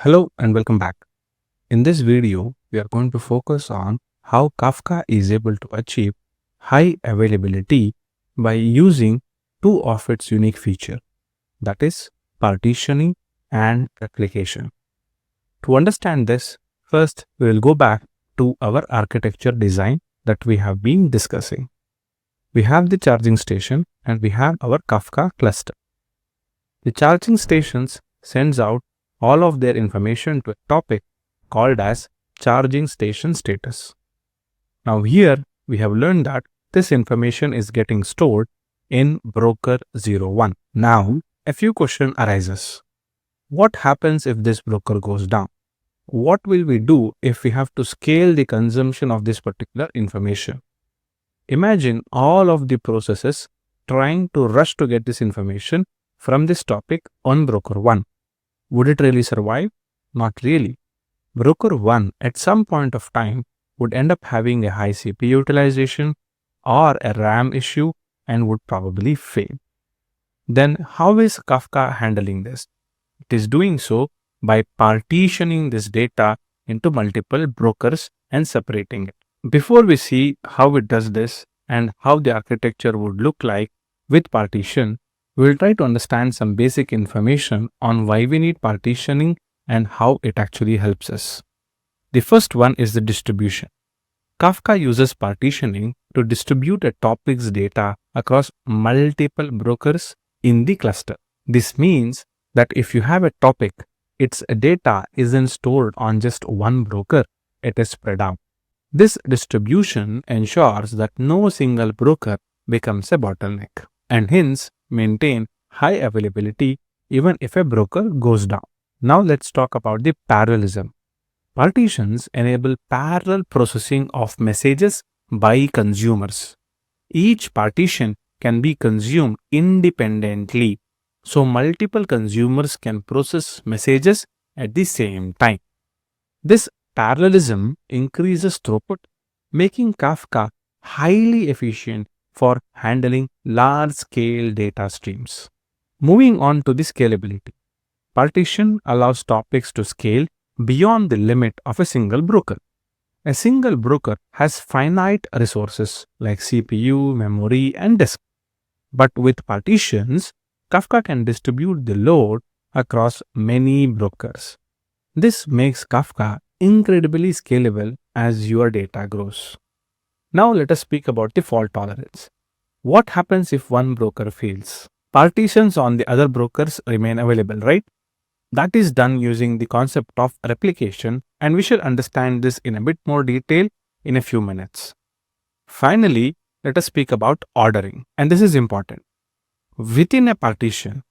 Hello and welcome back. In this video, we are going to focus on how Kafka is able to achieve high availability by using two of its unique features, that is partitioning and replication. To understand this, first we will go back to our architecture design that we have been discussing. We have the charging station and we have our Kafka cluster. The charging stations sends out all of their information to a topic called as charging station status. Now here we have learned that this information is getting stored in broker 01. Now a few questions arises. What happens if this broker goes down? What will we do if we have to scale the consumption of this particular information? Imagine all of the processes trying to rush to get this information from this topic on broker 1. Would it really survive? Not really. Broker 1 at some point of time would end up having a high CPU utilization or a RAM issue and would probably fail. Then how is Kafka handling this? It is doing so by partitioning this data into multiple brokers and separating it. Before we see how it does this and how the architecture would look like with partition, we will try to understand some basic information on why we need partitioning and how it actually helps us. The first one is the distribution. Kafka uses partitioning to distribute a topic's data across multiple brokers in the cluster. This means that if you have a topic, its data isn't stored on just one broker, it is spread out. This distribution ensures that no single broker becomes a bottleneck and hence maintain high availability even if a broker goes down. Now let's talk about the parallelism. Partitions enable parallel processing of messages by consumers. Each partition can be consumed independently, so multiple consumers can process messages at the same time. This parallelism increases throughput, making Kafka highly efficient for handling large-scale data streams. Moving on to the scalability. Partition allows topics to scale beyond the limit of a single broker. A single broker has finite resources like CPU, memory, and disk. But with partitions, Kafka can distribute the load across many brokers. This makes Kafka incredibly scalable as your data grows. Now let us speak about the fault tolerance. What happens if one broker fails? Partitions on the other brokers remain available, right? That is done using the concept of replication, and we should understand this in a bit more detail in a few minutes. Finally, let us speak about ordering, and this is important. Within a partition,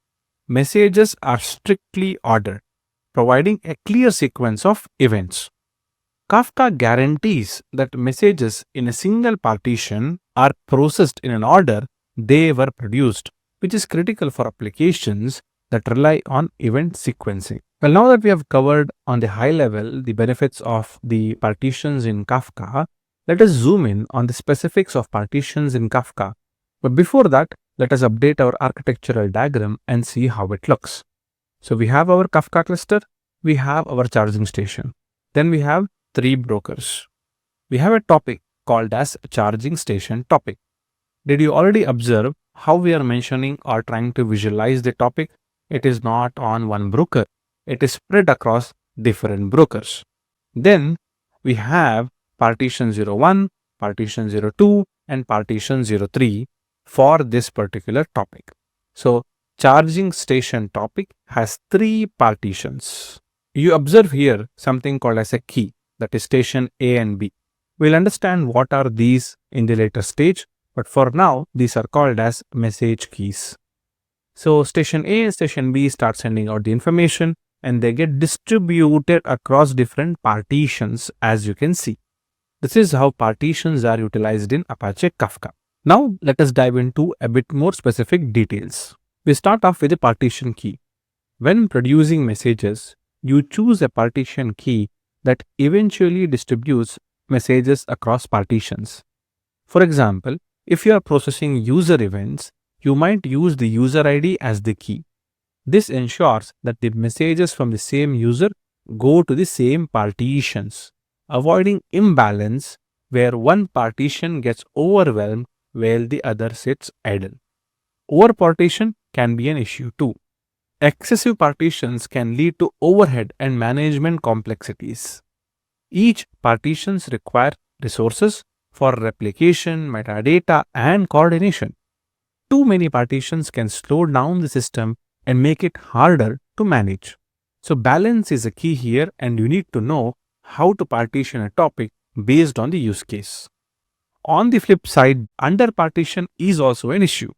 messages are strictly ordered, providing a clear sequence of events. Kafka guarantees that messages in a single partition are processed in an order they were produced, which is critical for applications that rely on event sequencing. Well, now that we have covered on the high level the benefits of the partitions in Kafka, let us zoom in on the specifics of partitions in Kafka. But before that, let us update our architectural diagram and see how it looks. So we have our Kafka cluster, we have our charging station. Then we have 3 brokers. We have a topic called as charging station topic. Did you already observe how we are mentioning or trying to visualize the topic? It is not on one broker. It is spread across different brokers. Then we have partition 01, partition 02, and partition 03 for this particular topic. So charging station topic has 3 partitions. You observe here something called as a key, that is station A and B. We'll understand what are these in the later stage, but for now, these are called as message keys. So station A and station B start sending out the information and they get distributed across different partitions, as you can see. This is how partitions are utilized in Apache Kafka. Now let us dive into a bit more specific details. We start off with a partition key. When producing messages, you choose a partition key that eventually distributes messages across partitions. For example, if you are processing user events, you might use the user ID as the key. This ensures that the messages from the same user go to the same partitions, avoiding imbalance where one partition gets overwhelmed while the other sits idle. Overpartition can be an issue too. Excessive partitions can lead to overhead and management complexities. Each partitions require resources for replication, metadata, and coordination. Too many partitions can slow down the system and make it harder to manage. So balance is a key here, and you need to know how to partition a topic based on the use case. On the flip side, under-partition is also an issue.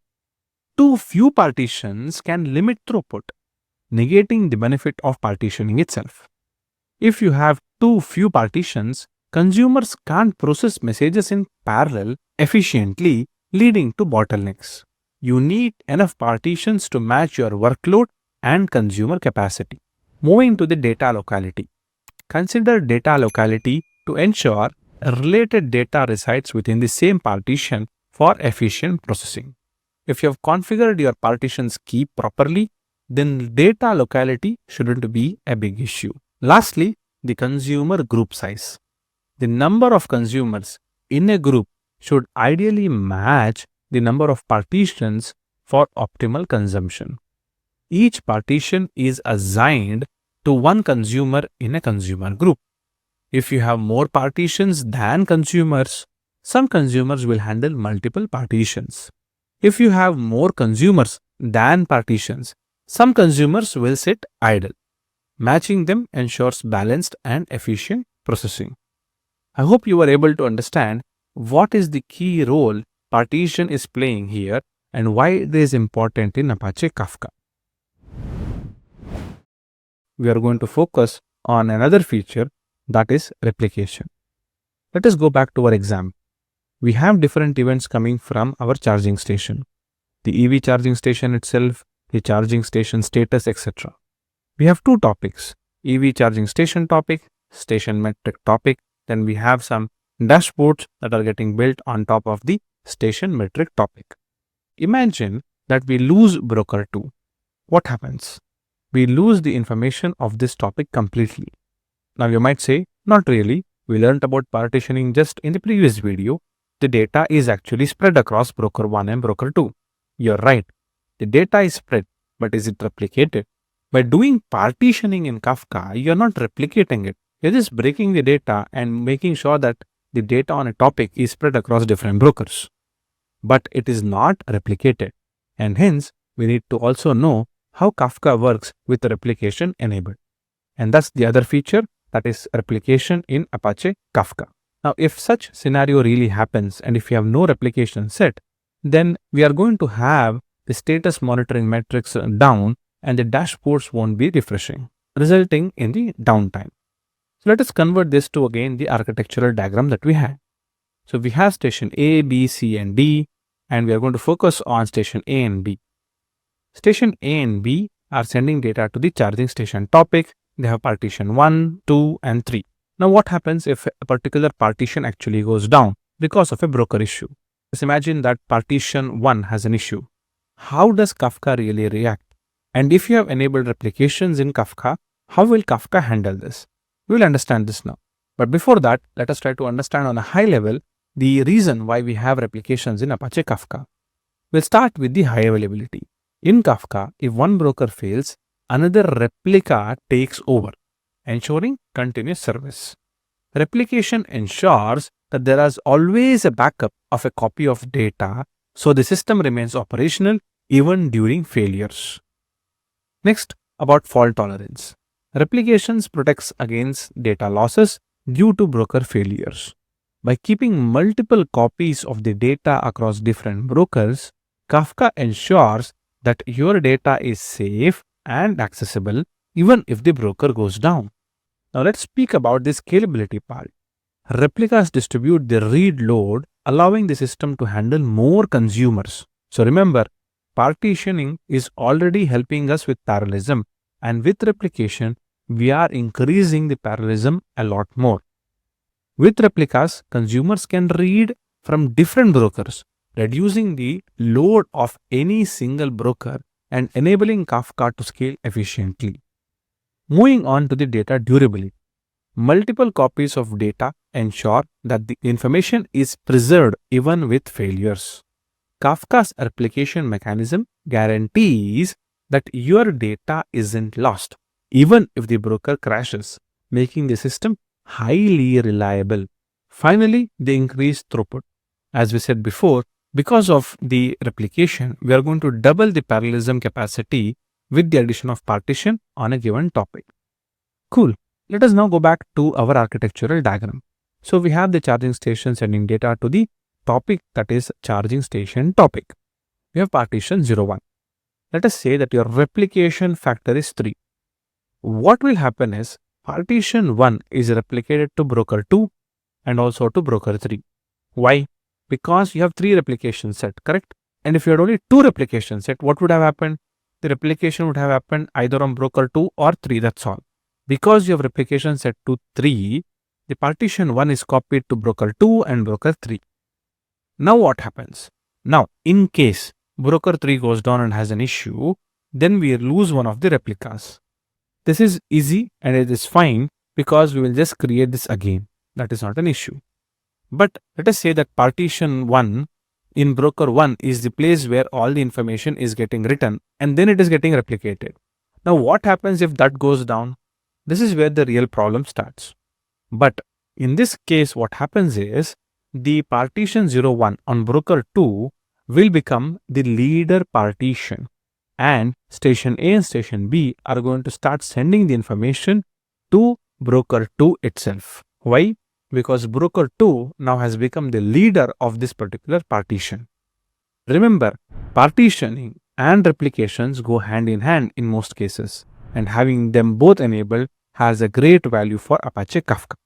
Too few partitions can limit throughput, negating the benefit of partitioning itself. If you have too few partitions, consumers can't process messages in parallel efficiently, leading to bottlenecks. You need enough partitions to match your workload and consumer capacity. Moving to the data locality. Consider data locality to ensure related data resides within the same partition for efficient processing. If you have configured your partitions key properly, then data locality shouldn't be a big issue. Lastly, the consumer group size. The number of consumers in a group should ideally match the number of partitions for optimal consumption. Each partition is assigned to one consumer in a consumer group. If you have more partitions than consumers, some consumers will handle multiple partitions. If you have more consumers than partitions, some consumers will sit idle. Matching them ensures balanced and efficient processing. I hope you were able to understand what is the key role partition is playing here and why it is important in Apache Kafka. We are going to focus on another feature, that is replication. Let us go back to our example. We have different events coming from our charging station. The EV charging station itself, the charging station status, etc. We have two topics, EV charging station topic, station metric topic. Then we have some dashboards that are getting built on top of the station metric topic. Imagine that we lose broker 2. What happens? We lose the information of this topic completely. Now you might say, not really. We learned about partitioning just in the previous video. The data is actually spread across broker 1 and broker 2. You're right. The data is spread, but is it replicated? By doing partitioning in Kafka, you're not replicating it. You're just breaking the data and making sure that the data on a topic is spread across different brokers. But it is not replicated. And hence, we need to also know how Kafka works with the replication enabled. And that's the other feature, that is replication in Apache Kafka. Now, if such scenario really happens and if you have no replication set, then we are going to have the status monitoring metrics down and the dashboards won't be refreshing, resulting in the downtime. So let us convert this to again the architectural diagram that we had. So we have station A, B, C and D, and we are going to focus on station A and B. Station A and B are sending data to the charging station topic. They have partition 1, 2 and 3. Now what happens if a particular partition actually goes down because of a broker issue? Let's imagine that partition 1 has an issue. How does Kafka really react? And if you have enabled replications in Kafka, how will Kafka handle this? We will understand this now. But before that, let us try to understand on a high level the reason why we have replications in Apache Kafka. We'll start with the high availability. In Kafka, if one broker fails, another replica takes over, ensuring continuous service. Replication ensures that there is always a backup of a copy of data, so the system remains operational even during failures. Next, about fault tolerance. Replications protects against data losses due to broker failures. By keeping multiple copies of the data across different brokers, Kafka ensures that your data is safe and accessible even if the broker goes down. Now let's speak about the scalability part. Replicas distribute the read load, allowing the system to handle more consumers. So remember, partitioning is already helping us with parallelism, and with replication, we are increasing the parallelism a lot more. With replicas, consumers can read from different brokers, reducing the load of any single broker and enabling Kafka to scale efficiently. Moving on to the data durability. Multiple copies of data ensure that the information is preserved even with failures. Kafka's replication mechanism guarantees that your data isn't lost, even if the broker crashes, making the system highly reliable. Finally, the increased throughput. As we said before, because of the replication, we are going to double the parallelism capacity with the addition of partition on a given topic. Cool. Let us now go back to our architectural diagram. So we have the charging station sending data to the topic, that is charging station topic. We have partition 01. Let us say that your replication factor is 3. What will happen is partition 1 is replicated to broker 2 and also to broker 3. Why? Because you have 3 replication set, correct? And if you had only 2 replication set, what would have happened? The replication would have happened either on broker 2 or 3, that's all. Because you have replication set to 3, the partition 1 is copied to broker 2 and broker 3. Now what happens? Now, in case broker 3 goes down and has an issue, then we lose one of the replicas. This is easy and it is fine because we will just create this again. That is not an issue. But let us say that partition 1 in broker 1 is the place where all the information is getting written and then it is getting replicated. Now what happens if that goes down? This is where the real problem starts. But in this case, what happens is the partition 01 on broker 2 will become the leader partition, and station A and station B are going to start sending the information to broker 2 itself. Why? Because broker 2 now has become the leader of this particular partition. Remember, partitioning and replications go hand in hand in most cases, and having them both enabled has a great value for Apache Kafka.